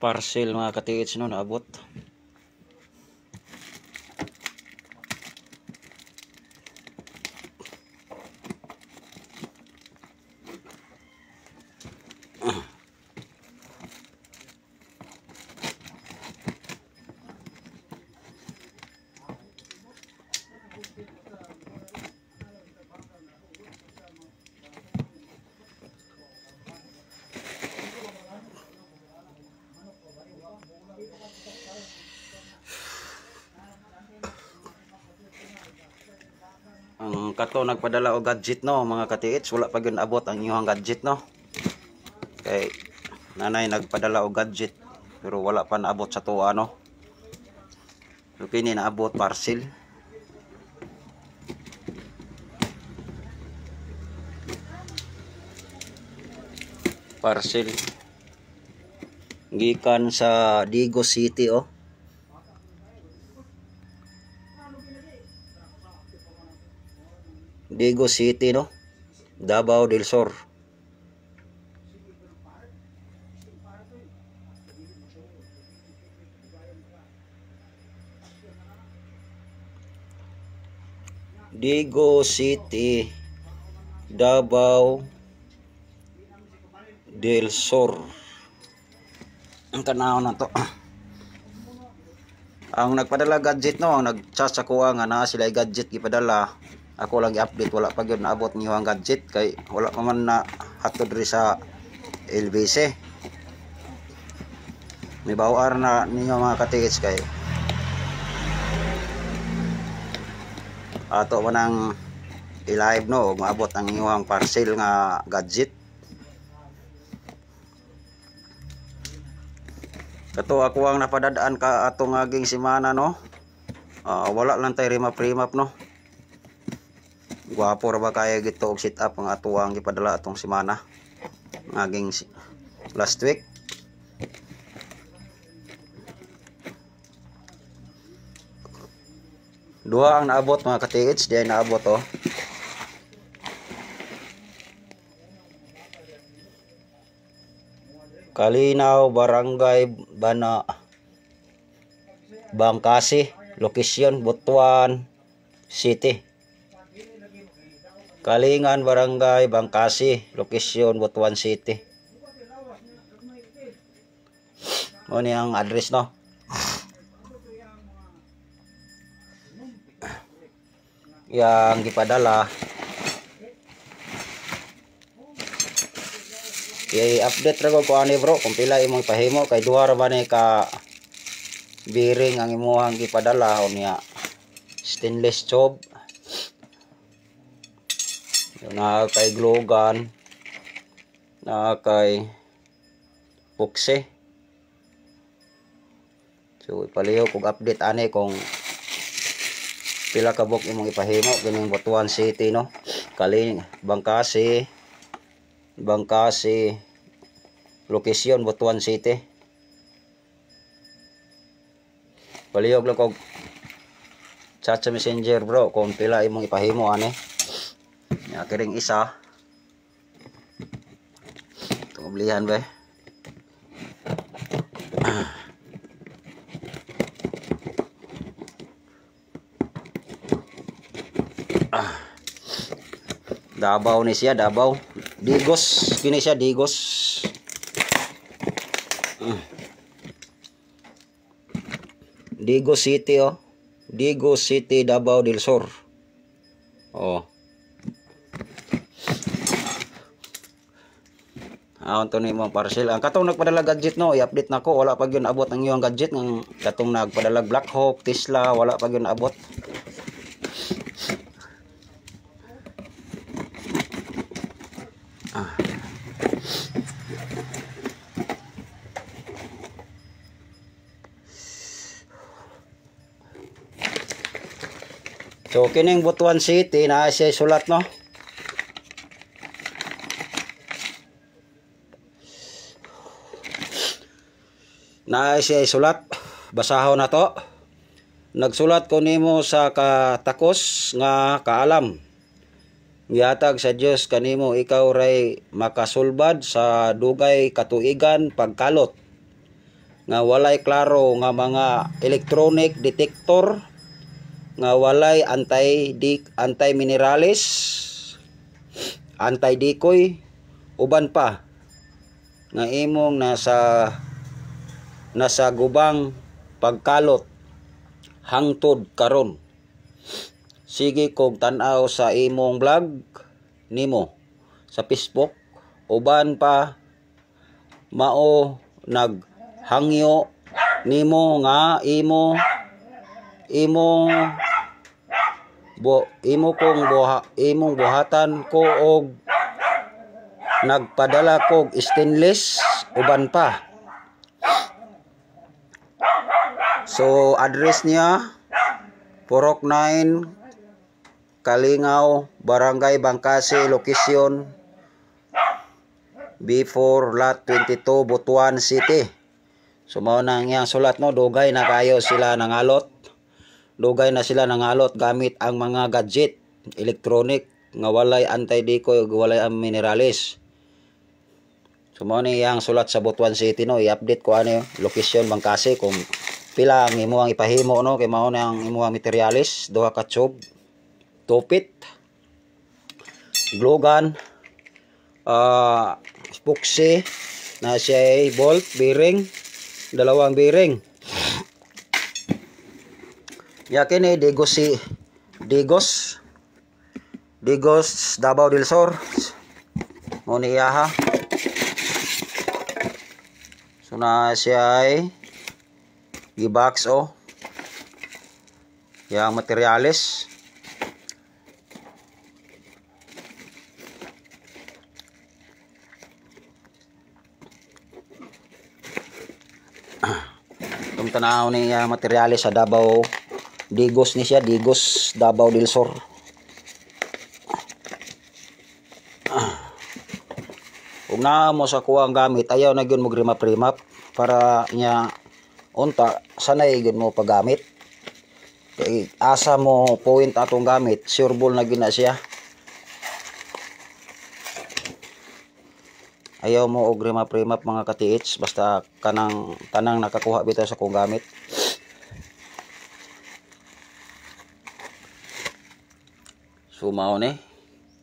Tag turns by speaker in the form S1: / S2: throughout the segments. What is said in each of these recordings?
S1: Parcel mga katiits no, naabot. Ang kato nagpadala og gadget no mga katiits, wala pa gyud abot ang inyong gadget no. Kay nanay nagpadala og gadget pero wala pa naabot sa tuwa no. So kini naabot parcel. Parcel gikan sa Digo City oh. Digo City no, Davao del Sur. Digo City, Davao del Sur. Ang tanaw na to. Ang nagpadala gadget no, ang nag-chat sa kuha nga na sila gadget gipadala. Ako lang i-update, wala pa gyud naabot niyo ang gadget kay wala pa man na hatod ri sa LBC. May bawar na ninyo mga katiits kay ato man ang i-live no, maabot ang inyong parcel nga gadget. Kato ako ang napadadaan ka atong aging semana no. Wala lang tay remap no. Gwapo ra ba kaya gito og sit up ang atuang gipadala atong semana ngaging last week. Duha ang naabot mga katiits, di ay naabot oh. Kalinaw, Barangay Bangkasi, location Butuan City. Kalingan, Barangay Bangkasi, location Butuan City. Mo ni ang address no. Yang gipadala i-update ra ko ani bro kung pila imong pahimo kay duha ra ba ni ka bearing ang imong gipadala o niya stainless tube. Na kay glogan, na kay pukse. So ipaliw kog update ani kung pila ka bok imong ipahimo ganing Butuan City no. Kaling Bangkasi location Butuan City. Palihog lang kog chat sa messenger bro kung pila imong ipahimo ani. Ya kiring isa. Itong ublihan ba? Davao ni siya, Davao. Digos, kini siya Digos. Digo City oh. Digo City, Davao del Sur. Oh. Unto ni mong parcel. Ang katong nagpadala gadget no, i-update nako, wala pa gyud abot ang iyong gadget ng katong nagpadala Black Hawk, Tesla, wala pa gyud abot. So kining Butuan City na siya sulat no. Na siya sulat, basahon na to. Nagsulat ko nimo sa katakos nga kaalam. Gihatag sa Dios kanimo ikaw ray makasulbad sa dugay katuigan pagkalot. nga walay klaro nga mga electronic detector, nga walay anti-minerales, anti-decoy, uban pa nga imong nasa gubang pagkalot hangtod karon. Sige kog tan-aw sa imong vlog nimo sa Facebook, uban pa mao naghangyo nimo nga imong buhatan ko og nagpadala kog stainless uban pa. So address niya Purok 9 Kalingaw, Barangay Bangkasi, location B4 Lot 22, Butuan City. So mao nang iyang sulat no, dugay na kayo sila nangalot. Dugay na sila nangalot gamit ang mga gadget, electronic nga walay anti-decoy ug walay ang minerales. So mao ni iyang sulat sa Butuan City no, i-update ko ano location Bangkasi kung pila ang imuhang ipahimo no, kay mao na ang imuhang materialis, duha ka tube, tupit, glue gun, epoxy na siya bolt, bearing, dalawang bearing. Yakin Digos Davao del Sur mo ni iyaha. So na siya ay gibox yang materialis. Itong tanaw ni materialis sa Davao, Digos ni siya, Digos Davao del Sur. Kung na mo sa kuwang gamit, ayaw na gyud mo remap para niya unta sanay gyud mo paggamit. Kay asa mo point atong gamit, sureball na gyud na siya. Ayaw mo og remap mga katiits, basta tanang nakakuha bitaw sa kong gamit. Sumaw ni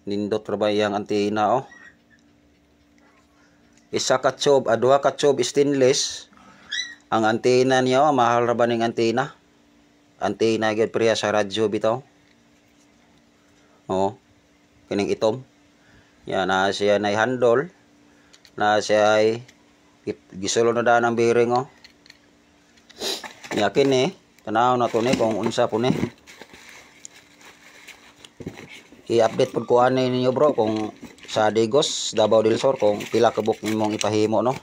S1: nindot ra ba yang antena isa ka tube, duha ka tube stainless. Ang antena niya mahal ra ba ning antena? Antena gyud priya sa radyo bitaw. Kining itom. Yan na siya na handle. Na siya ay gisulo na daan ang bearing Yakin ni tanaw na to ni kung unsa po ni. I-update pud ko ani ninyo bro kung sa Digos Davao del Sur kung pila ka book nimong ipahimo no.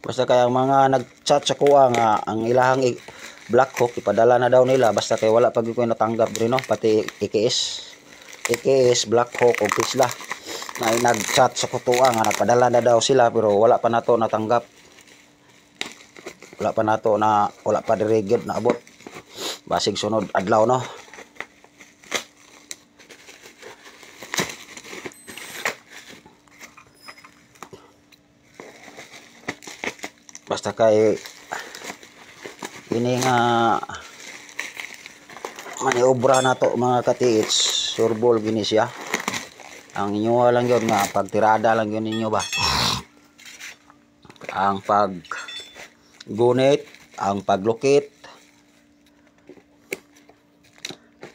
S1: Basta kaya mga nag-chat sa kuha nga ang ilahang black hook ipadala na daw nila, basta kay wala pag ko natanggap diri no, pati EKS black hook o pisla na nag-chat sa kutuwa nga nagpadala na daw sila pero wala pa nato natanggap. Wala pa diri gyud na abot. Basig sunod adlaw no. Basta kay ini nga maniobra na to mga katiits, sureball gini siya. Ang inyo lang yun nga pagtirada lang yun ninyo ba, ang paggunit, ang paglukit.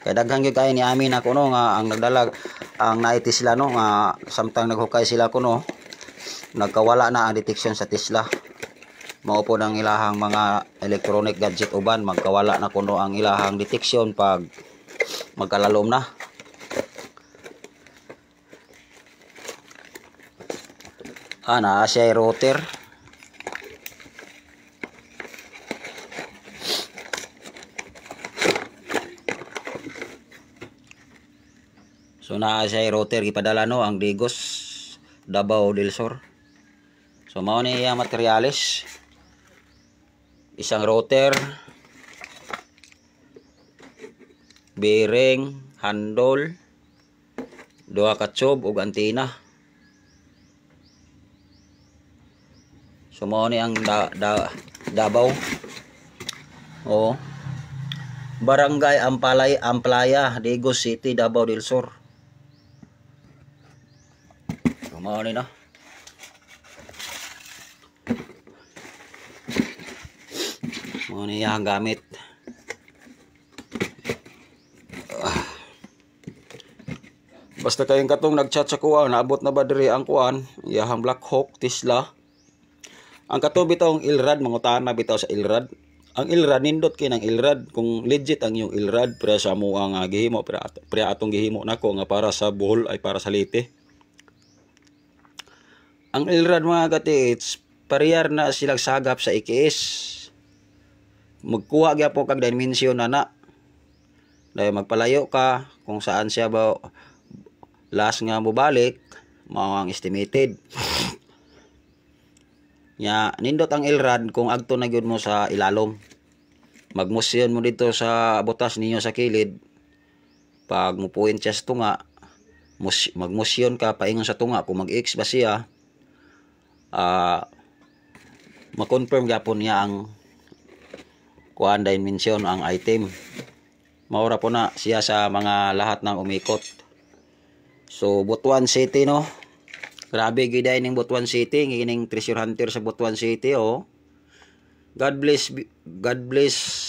S1: Kaya daghang gyud kay ni amin ako no nga ang nagdalag ang naiti sila no nga samtang naghukay sila kuno nagkawala na ang detection sa Tesla. Mao po ang ilahang mga electronic gadget uban magkawala na kuno ang ilahang detection pag magkalalom na. Na siya router. So na siya router gipadala no ang Digos Davao del Sur. So mao ni ang materialis. Isang router, bearing, handle, duha ka tube ug antina. So mao ni ang Davao. O Barangay Amplaya, Digos City, Davao del Sur. So mao ni na. Mao ni ang gamit. Basta kayong katong nagchat sa kuan, naabot na ba diri ang kuan, iyahang Black Hawk Tesla. Ang katong bitawng Ilrad, mangutana bitaw sa Ilrad. Ang Ilrad nindot kay nang Ilrad kung legit ang yung Ilrad pre sa mo ang gihimo pre atong gihimo nako nga para sa Bohol ay para sa Leyte. Ang Ilrad mga katiits, parehar na silang sagap sa IKS. Magkuha gyapon kag dimensyon na. Dahil magpalayo ka kung saan siya ba last nga mobalik, mao ang estimated. Nya nindot ang Ilrad kung agto na gyud mo sa ilalom. Magmusyon mo dito sa butas ninyo sa kilid. Pag mupuin siya sa tunga, magmusyon ka paingon sa tunga kung mag-X ba siya. Ma-confirm gyapon niya ang kuan dimension ang item. Maura po na siya sa mga lahat ng umikot. So Butuan City no. Grabe gid ning Butuan City, ngining treasure hunter sa Butuan City oh. God bless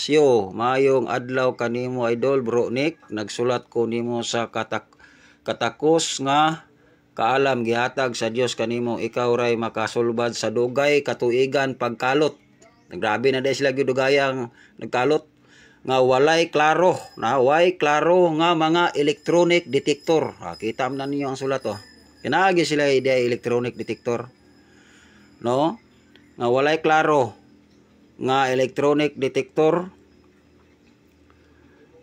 S1: you. Mayong adlaw kanimo idol bro Nick. Nagsulat ko nimo sa katakos nga kaalam gihatag sa Dios kanimo ikaw ray makasulbad sa dugay katuigan pagkalot. Grabe na dai sila gyud dugayang nagkalot nga walay klaro nga mga electronic detector. Kita man ninyo ang sulat oh. Kinaagi sila ide electronic detector. No? Nga walay klaro nga electronic detector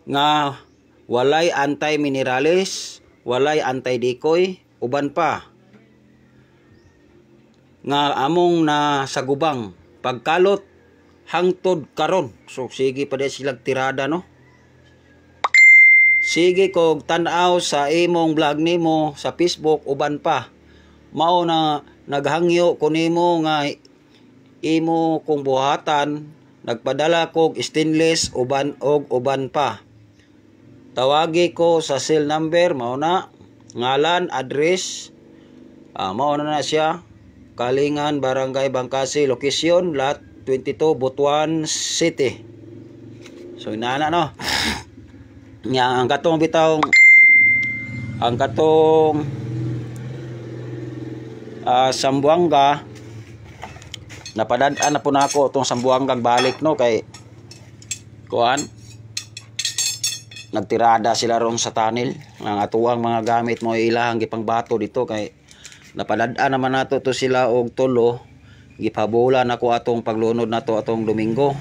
S1: nga walay anti-minerales, walay anti-decoy, uban pa nga among na sagubang pagkalot hangtod karon. So sige pa di silang tirada no. Sige kog tan-aw sa imong vlog nimo sa Facebook uban pa. Mao na naghangyo ko nimo nga imo kong buhatan, nagpadala kog stainless uban pa. Tawagi ko sa cell number mao na ngalan, address, mao na siya. Kalingan, Barangay Bangkasi, location lot 22 Butuan City. So inana no. Nya ang katong bitawng Sambuanga napadad-an na po na ako itong Sambuangang balik no kay kuan nagtirada sila ron sa tunnel ang atuang mga gamit mo ilahang gipang bato dito kay napadad-an naman nato to sila og tulo gipabulan ako atong paglunod nato atong Domingo.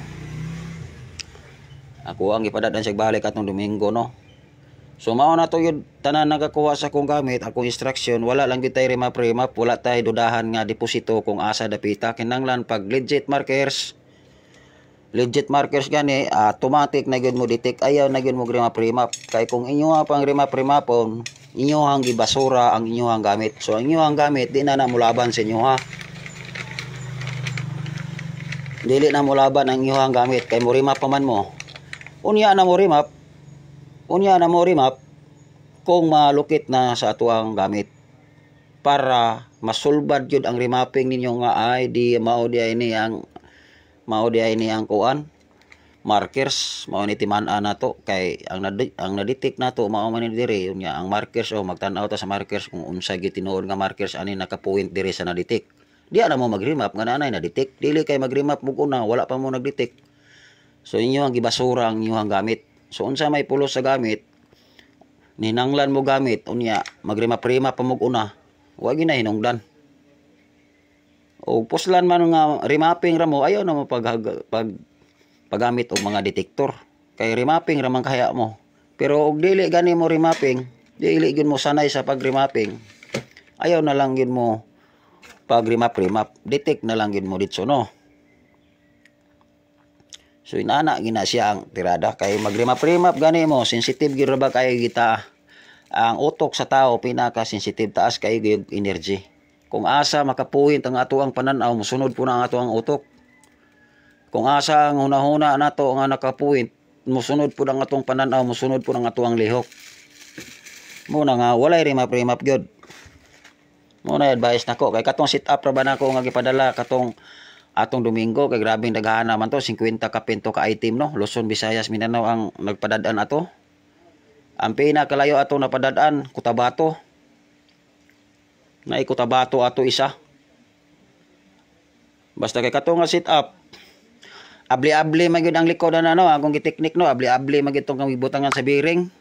S1: Ako ang gipadad-an siya balik atong Domingo no. So mao na to yun tanan nagakuha sa akong gamit, akong instruction, wala lang gyud tay remap, wala tay dudahan nga deposito kung asa dapita. Kinahanglan pag legit markers gani automatic na gyud mo detect, ayaw na gyud mo remap kay kung inyo pang remapon inyo hang gibasura ang inyong gamit. So ang inyong gamit di na mulaban sa inyo ha. Dili na mulaban ang inyong gamit kay mo remap pa man mo. Unya na mo remap kung malukit na sa atuang gamit para masulbad yun ang remapping ninyo nga ay di mao di ini ang kuan markers mao ni timan-an nato kay ang na-detect nato mao man ni diri unya ang markers o magtan-aw ta sa markers kung unsa gyud tinuod nga markers ani naka-point diri sa na-detect. Di na mo mag-remap nga nanay na-detect, dili kay mag-remap mo una wala pa mo nag-detect. So inyo ang gibasura ang inyong gamit. So unsa may pulos sa gamit, ninanglan mo gamit, unya magrima-prima pa mo una, huwag na hinungdan. O puslan man nga remapping ra mo, ayaw na mo paggamit og mga detektor. Kay remapping ra man kaya mo. Pero og dili gani mo remapping, dili gyud mo sanay sa pag-remapping. Ayaw na lang gyud mo pag-remap, detect na lang gyud mo ditso no. So inana gina siya ang tirada kay magrimap-rimap gani mo, sensitive gyud ba kay kita. Ang utok sa tao pinaka-sensitive, taas kay gyud energy. Kung asa makapuhint ang ato ang pananaw, musunod po na ang ato ang utok. Kung asa ang hunahuna nato nga nakapuhint, musunod po ang atong pananaw, musunod po ang ato ang lihok. Muna nga walay rimap-rimap gyud. Muna advice nako kay katong sit up ra ba nako nga gipadala katong atong Domingo kay grabing daghan naman to 50 ka pinto ka item no. Luzon, Visayas, Mindanao ang nagpadadaan ato. Ang pinakalayo ato napadadaan Cotabato. Na Cotabato ato isa. Basta kay katong nga sit up. Abli-abli magyud ang likod na no, akong giteknik no, abli-abli magyud tong gibutangan sa biring.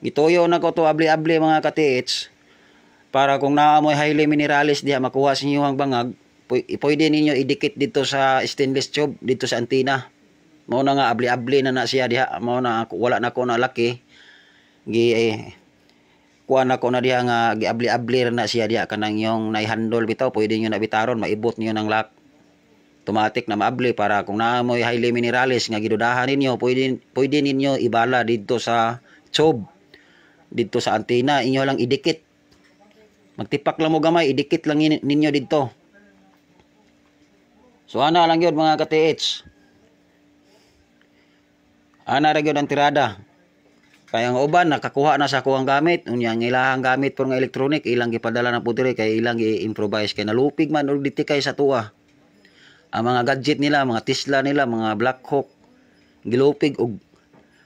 S1: Gituyo na ko to abli-abli mga katiits para kung naamoy highly minerals diha makuha sa inyo ang bangag. Pwede ninyo idikit dito sa stainless tube dito sa antina. Mao na nga abli-abli na siya diha. Mao na wala na ko na laki. Kuha na ko na diha nga giabli-abli na siya diha kanang yung nai-handle bitaw. Pwede niyo na bitaron, maibot niyo ng lock. Automatic na maabli para kung naamoy highly minerals nga gidudahan ninyo, pwede ninyo ibala dito sa tube. Dito sa antina inyo lang idikit. Magtipak lang mo gamay, idikit lang ninyo dito. So ana lang yun mga ka-TH. Ana ra gyud ang tirada. Kaya ang uban nakakuha na sa kuwang gamit, unya ang ilahang gamit por nga electronic ilang gipadala na pudiri kay ilang gi-improvise kay nalupig man og ditikay sa tuwa. Ang mga gadget nila, mga Tesla nila, mga Black Hawk gilupig og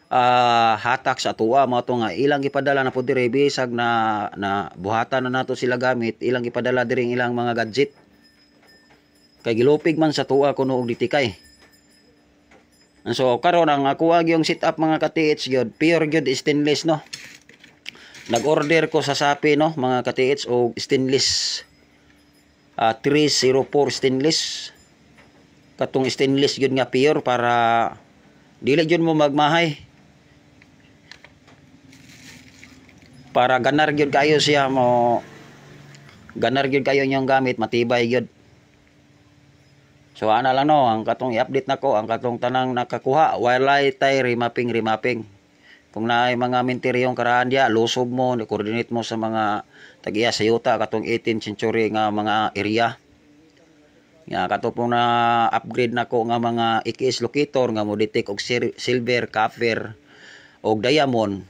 S1: hatak sa tuwa mo to nga ilang gipadala na pudiri bisag na buhatan na nato sila gamit, ilang gipadala diri ilang mga gadget. Kay gilupig man sa tuwa kuno og ditikay. So karon ang ako yung sit up mga ka-TH gyud, pure gyud stainless no. Nag-order ko sa Shopee no mga ka-TH og stainless 304 stainless. Katong stainless gyud nga pure para dili gyud mo magmahay. Para ganar gyud kayo siya mo, ganar gyud kayo yung gamit, matibay gyud. So ana lang no, ang katong i-update nako ang katong tanang nakakuha, walay tay remapping. Kung naay mga minteryong karahan diya, lusob mo, coordinate mo sa mga tagiya sa yuta katong 18th century nga mga area. Nga kato po na upgrade nako nga mga EKS locator nga mo detect og silver, copper og diamond.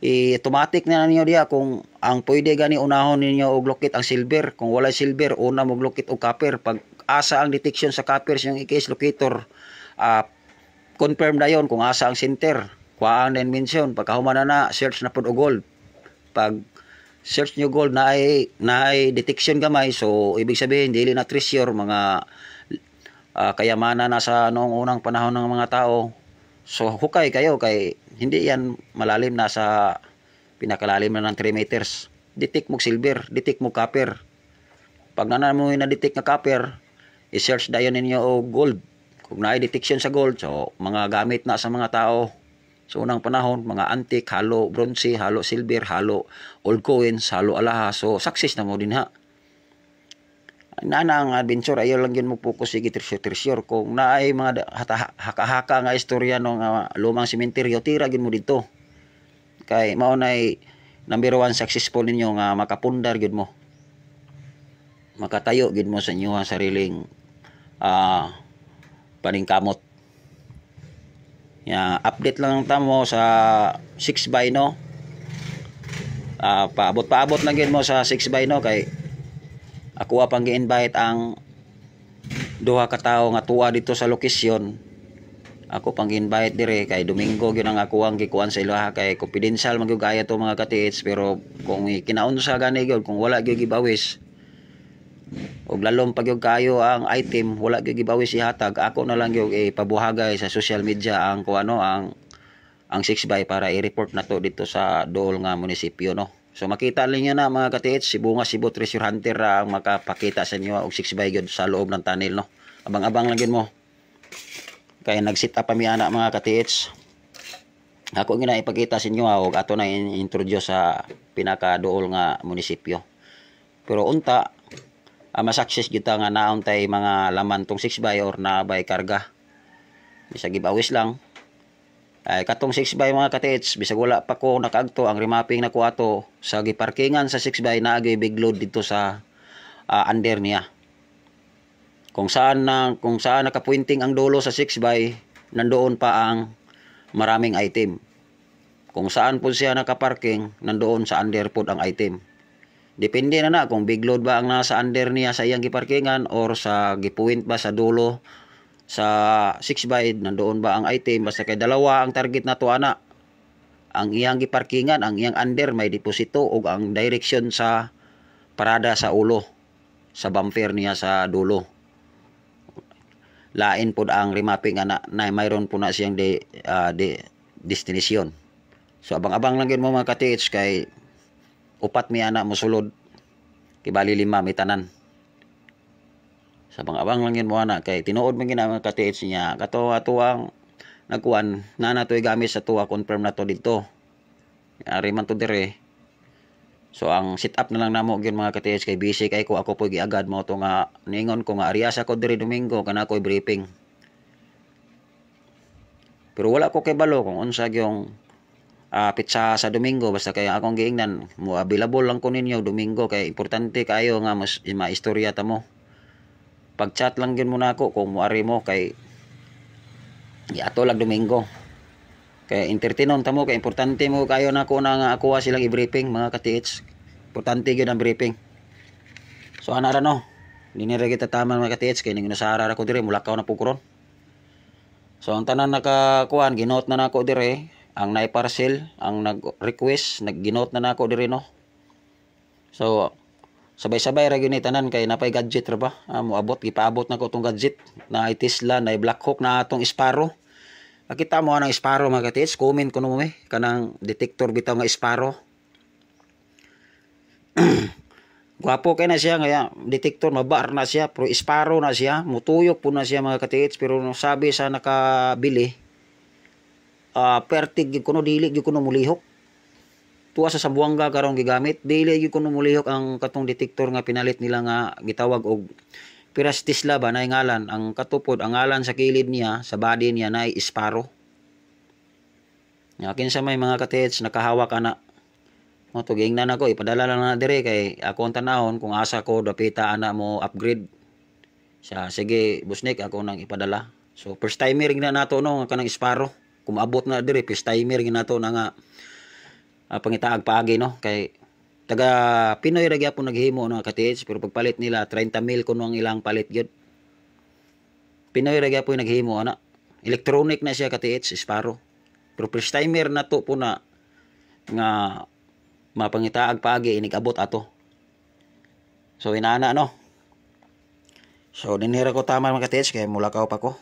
S1: Automatic na ninyo diya kung ang pwede gani unahon ninyo og locate ang silver. Kung wala silver, una mo locate og copper. Pag asa ang detection sa copper yung EKS locator, confirm na yon kung asa ang center. Kuhaan na mention pagkahuman na search na pud og gold. Pag search nyo gold na ay detection gamay, so ibig sabihin dili na treasure, mga kayamanan na sa noong unang panahon ng mga tao. So hukay kayo kay hindi yan malalim, na sa pinakalalim na ng 3 meters. Detect mo silver, detect mo copper. Pag mo na detect na copper, i-search dayon ninyo o gold. Kung naay detection sa gold, so mga gamit na sa mga tao. So unang panahon, mga antique, halo bronze, halo silver, halo old coins, halo alahas. So success na mo din ha. Nana ang adventure, ayaw lang yun mo focus sige treasure. Kung naay mga haka-haka nga istorya ng lumang sementeryo, tira gin mo dito. Kay mao nay number 1 successful ninyo nga makapundar gid mo. Makatayo gid mo sa inyo ang sariling paningkamot. Ya, update lang tamo sa 6x no. Paabot lang gid mo sa 6x no kay ako pang gi-invite ang duha ka tawo nga tuwa dito sa lokasyon. Ako pang gi-invite dire kay Domingo gyud ang ako ang gikuan sa ilaha kay confidential man gyud kaya to mga ka-TH, pero kung kinaunsa gani gyud, kung wala gyud gibawis og lalom pag gyud kayo ang item, wala gyud gibawis ihatag, ako na lang gyud ipabuhagay sa social media ang kuano ang 6x para i-report na to dito sa Dool nga munisipyo no. So makita ninyo na mga ka-TH, si Bunga Cebu Treasure Hunter ang makapakita sa inyo og 6x gyud sa loob ng tunnel no. Abang-abang lang gyud mo. Kaya nag-sit up kami ana mga ka-TH. Ako gina ipakita sa inyo og ato na introduce sa pinaka-Dool nga munisipyo. Pero unta ma-success gyud nga naon tay mga laman tong 6x or na by karga. bisag gibawis lang. Ay katong 6x mga ka-TH, bisag wala pa ko nakaagto ang remapping na ko ato sa giparkingan sa 6x na agi big load dito sa under niya. Kung saan nakapointing ang dulo sa 6x, nandoon pa ang maraming item. Kung saan po siya nakaparking, nandoon sa under po ang item. Depende na kung big load ba ang nasa under niya sa iyang giparkingan or sa gipoint ba sa dulo sa 6x, nandoon ba ang item. Basta kay dalawa ang target na to ana. Ang iyang giparkingan, ang iyang under may deposito o ang direction sa parada sa ulo, sa bumper niya sa dulo. Lain po ang remapping na mayroon po na siyang destination. So abang-abang lang yun mo mga ka-TH, kay upat mi ana mosulod, kibali 5 may tanan. Sa abang lang yun mo ana, kay tinuod man gina mga ka-TH niya kato atuang nagkuan na natoy gamit sa tuwa, confirm na to dito. Ari man to dire. So ang setup na lang namo gyud mga ka-TH, kay busy kay ko ako po giagad mo to nga ningon ko nga arias ako dire Domingo kana ko'y briefing. Pero wala ko kay balo kung unsa gyung pitsa sa Domingo, basta kay akong giingnan mo available lang ko ninyo Domingo, kay importante kayo nga mas maistorya ta mo. Pag-chat lang gyud mo nako kung moari mo, kay ato lang Domingo. Kay entertainon ta mo, kay importante mo kayo nako na nga ako silang i-briefing mga ka-TH. Importante gyud ang briefing. So ana ra no. Dinira kita tama mga ka-TH, kay ning nasara ra ko dire Mulakaw na pugron. So ang tanan nakakuan ginote na nako dire, ang nai-parcel ang nag-request, nag-ginote na nako dire no. So sabay-sabay ra gyud ni tanan, kay napay gadget ra ba? Moabot gipaabot nako tong gadget na Tesla, na Black Hawk, na atong Sparrow. Nakita mo anang Sparrow mga ka-TH, comment ko no mo kanang detector bitaw nga Sparrow. Gwapo kay na siya, kaya detector mabar na siya, pero Sparrow na siya, mutuyok po na siya mga ka-TH. Pero sabi sa nakabili, pertig gyud kuno, dili gyud kuno mulihok. Tuwa sa Sambuanga karong gigamit, dili gyud kuno mulihok ang katong detector nga pinalit nila nga gitawag og Piras Tesla ba na ngalan. Ang katupod ang ngalan sa kilid niya, sa body niya na Sparrow. Yakin sa may mga ka-TH nakahawak ana. Mo to giingnan ako, ipadala lang na dire kay ako ang tanahon kung asa ko dapita ana mo upgrade. Sige busnik ako nang ipadala. So first timer gina nato no nga kanang Sparrow. Kung maabot na dire first timer gina nato na nga pangitaag paagi no, kay taga Pinoy ra gyapon naghimo no ka-TH, pero pagpalit nila 30,000 kuno ang ilang palit gyud. Pinoy ra gyapon naghimo ana. Electronic na siya ka-TH Sparrow. Pero first timer na to po na nga mapangitaag paagi inig-abot ato. So inaana no. So dinhira ko tama mga ka-TH, kay Mulakaw pa ko.